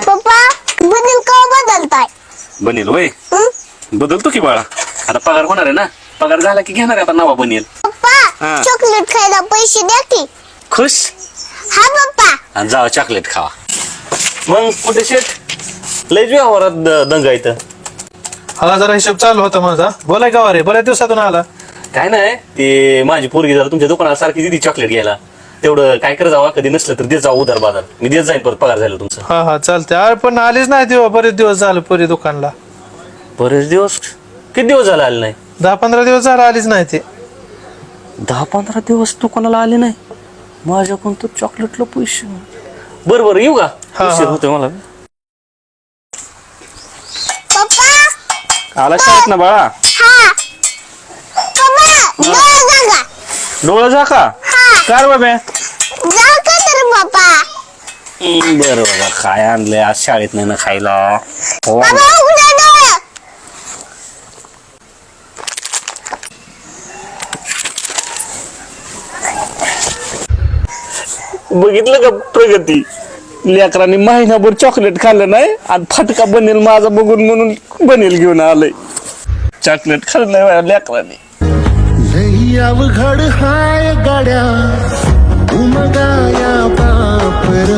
पप्पा बनेल का बदलताय? बनेल वय बदलतो की बाळा. आता पगार होणार आहे ना. पगार झाला की घेणार आहे आता नवा बनेल. पप्पा हा. चॉकलेट खायला पैसे द्या की. खुश हा पप्पा. आणि जावा चॉकलेट खावा. मग कुठे शेट लय व्यवहारात दंगा इथं. हा जरा हिशोब चालू होता माझा. बोलाय का रे, बऱ्याच दिवसातून आला. काय नाही ते माझी पोरगी जरा तुमच्या दुकानात सारखी दिदी चॉकलेट घ्यायला. तेवढं काय करत जावा, कधी नसलं तर देत जाऊ उधार बाजार. मी देत जाईन परत पगार झालं तुमचं. हा हा चालते. अरे पण आलीच नाही तेव्हा, बरेच दिवस झाले पुरी दुकानला. बरेच दिवस. किती दिवस झाले आले नाही? 10-15 दिवस झाला आलीच नाही ते. 10-15 दिवस दुकानाला आले नाही. माझ्याकडून तर चॉकलेटला पैसे. बरं बरं येऊ का? हा, उशीर हा. होतोय मला. पप्पा आला शाळेत ना बाळा. हा पप्पा डोळा जागा. डोळा जा का? हा कार बाबा. जा का तर पप्पा. बरं बाबा काय आणलंय आज शाळेत नाही ना खायला. हो. बाबा उघडा डोळा. बघितलं का प्रगती. लेकरांनी महिनाभर चॉकलेट खाल्लं नाही आणि फटका बनेल माझा बघून म्हणून बनेल घेऊन आलंय. चॉकलेट खाल्लं नाही लेकरांनी. लई अवघड हाय गाड्या उमगाया बापर